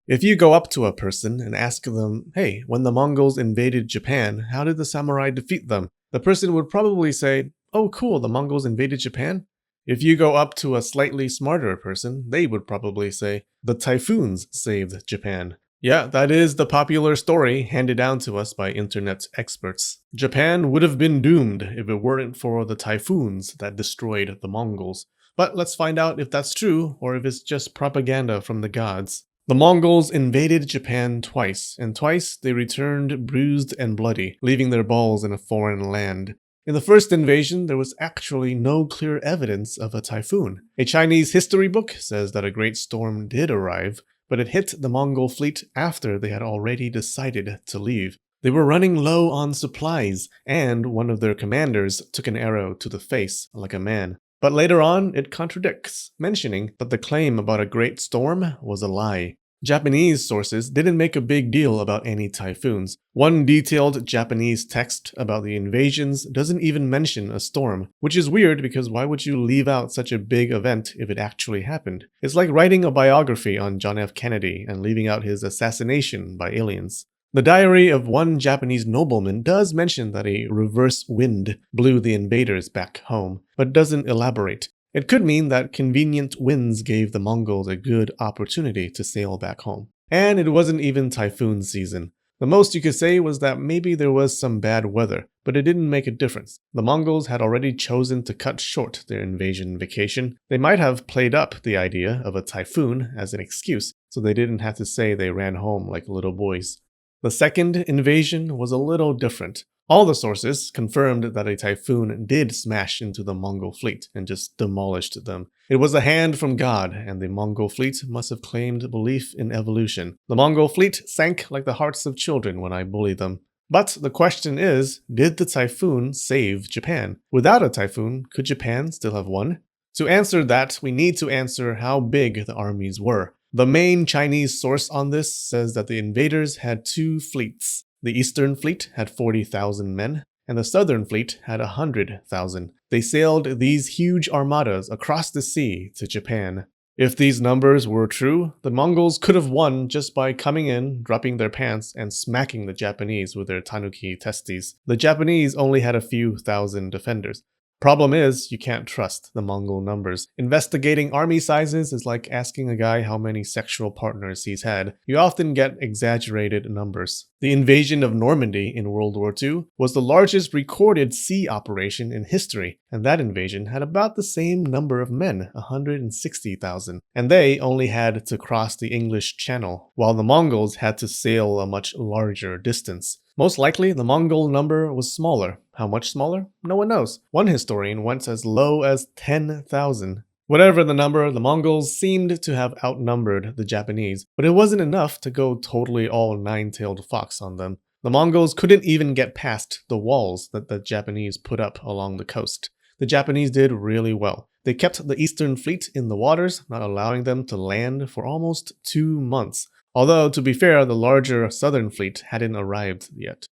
If you go up to a person and ask them, hey, when the Mongols invaded Japan, how did the samurai defeat them? The person would probably say, oh cool, the Mongols invaded Japan? If you go up to a slightly smarter person, they would probably say, the Typhoons saved Japan. Yeah, that is the popular story handed down to us by internet experts. Japan would have been doomed if it weren't for the typhoons that destroyed the Mongols. But let's find out if that's true or if it's just propaganda from the gods. The Mongols invaded Japan twice, and twice they returned bruised and bloody, leaving their balls in a foreign land. In the first invasion, there was actually no clear evidence of a typhoon. A Chinese history book says that a great storm did arrive, but it hit the Mongol fleet after they had already decided to leave. They were running low on supplies, and one of their commanders took an arrow to the face like a man. But later on, it contradicts, mentioning that the claim about a great storm was a lie. Japanese sources didn't make a big deal about any typhoons. One detailed Japanese text about the invasions doesn't even mention a storm, which is weird because why would you leave out such a big event if it actually happened? It's like writing a biography on John F. Kennedy and leaving out his assassination by aliens. The diary of one Japanese nobleman does mention that a reverse wind blew the invaders back home, but doesn't elaborate. It could mean that convenient winds gave the Mongols a good opportunity to sail back home. And it wasn't even typhoon season. The most you could say was that maybe there was some bad weather, but it didn't make a difference. The Mongols had already chosen to cut short their invasion vacation. They might have played up the idea of a typhoon as an excuse, so they didn't have to say they ran home like little boys. The second invasion was a little different. All the sources confirmed that a typhoon did smash into the Mongol fleet and just demolished them. It was a hand from God, and the Mongol fleet must have claimed belief in evolution. The Mongol fleet sank like the hearts of children when I bullied them. But the question is, did the typhoon save Japan? Without a typhoon, could Japan still have won? To answer that, we need to answer how big the armies were. The main Chinese source on this says that the invaders had two fleets. The Eastern Fleet had 40,000 men, and the Southern Fleet had 100,000. They sailed these huge armadas across the sea to Japan. If these numbers were true, the Mongols could have won just by coming in, dropping their pants, and smacking the Japanese with their tanuki testes. The Japanese only had a few thousand defenders. Problem is, you can't trust the Mongol numbers. Investigating army sizes is like asking a guy how many sexual partners he's had. You often get exaggerated numbers. The invasion of Normandy in World War II was the largest recorded sea operation in history, and that invasion had about the same number of men, 160,000. And they only had to cross the English Channel, while the Mongols had to sail a much larger distance. Most likely, the Mongol number was smaller. How much smaller? No one knows. One historian went as low as 10,000. Whatever the number, the Mongols seemed to have outnumbered the Japanese, but it wasn't enough to go totally all nine-tailed fox on them. The Mongols couldn't even get past the walls that the Japanese put up along the coast. The Japanese did really well. They kept the Eastern Fleet in the waters, not allowing them to land for almost 2 months. Although, to be fair, the larger Southern Fleet hadn't arrived yet.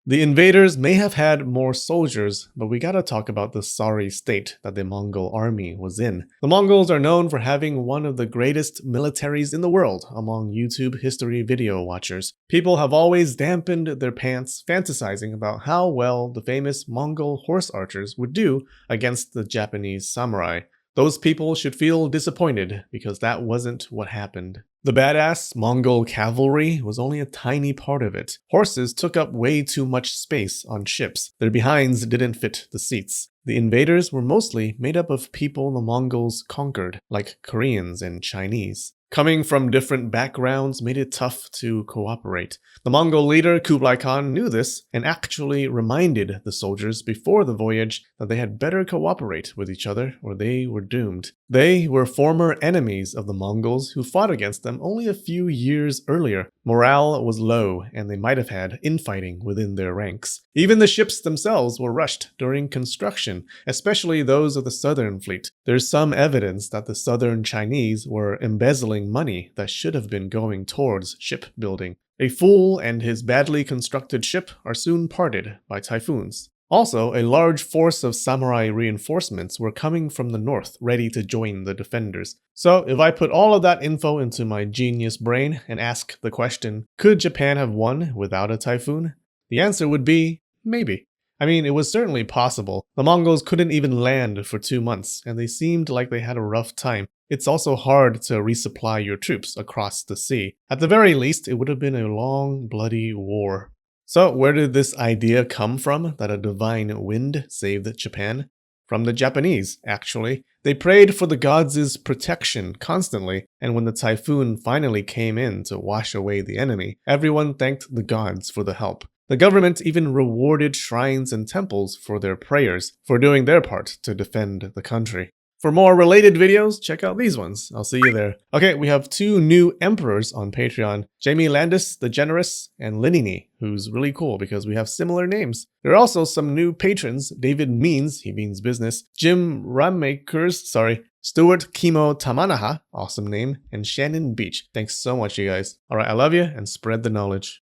The invaders may have had more soldiers, but we gotta talk about the sorry state that the Mongol army was in. The Mongols are known for having one of the greatest militaries in the world among YouTube history video watchers. People have always dampened their pants fantasizing about how well the famous Mongol horse archers would do against the Japanese samurai. Those people should feel disappointed because that wasn't what happened. The badass Mongol cavalry was only a tiny part of it. Horses took up way too much space on ships. Their behinds didn't fit the seats. The invaders were mostly made up of people the Mongols conquered, like Koreans and Chinese. Coming from different backgrounds made it tough to cooperate. The Mongol leader Kublai Khan knew this and actually reminded the soldiers before the voyage that they had better cooperate with each other or they were doomed. They were former enemies of the Mongols who fought against them only a few years earlier. Morale was low and they might have had infighting within their ranks. Even the ships themselves were rushed during construction, especially those of the Southern Fleet. There's some evidence that the Southern Chinese were embezzling money that should have been going towards shipbuilding. A fool and his badly constructed ship are soon parted by typhoons. Also, a large force of samurai reinforcements were coming from the north, ready to join the defenders. So, if I put all of that info into my genius brain and ask the question, could Japan have won without a typhoon? The answer would be maybe. I mean, it was certainly possible. The Mongols couldn't even land for 2 months, and they seemed like they had a rough time. It's also hard to resupply your troops across the sea. At the very least, it would have been a long, bloody war. So, where did this idea come from that a divine wind saved Japan? From the Japanese, actually. They prayed for the gods' protection constantly, and when the typhoon finally came in to wash away the enemy, everyone thanked the gods for the help. The government even rewarded shrines and temples for their prayers, for doing their part to defend the country. For more related videos, check out these ones. I'll see you there. Okay, we have 2 new emperors on Patreon. Jamie Landis, the Generous, and Linini, who's really cool because we have similar names. There are also some new patrons. David Means, he means business. Jim Ramakers, Stuart Kimo Tamanaha, awesome name. And Shannon Beach. Thanks so much, you guys. Alright, I love you, and spread the knowledge.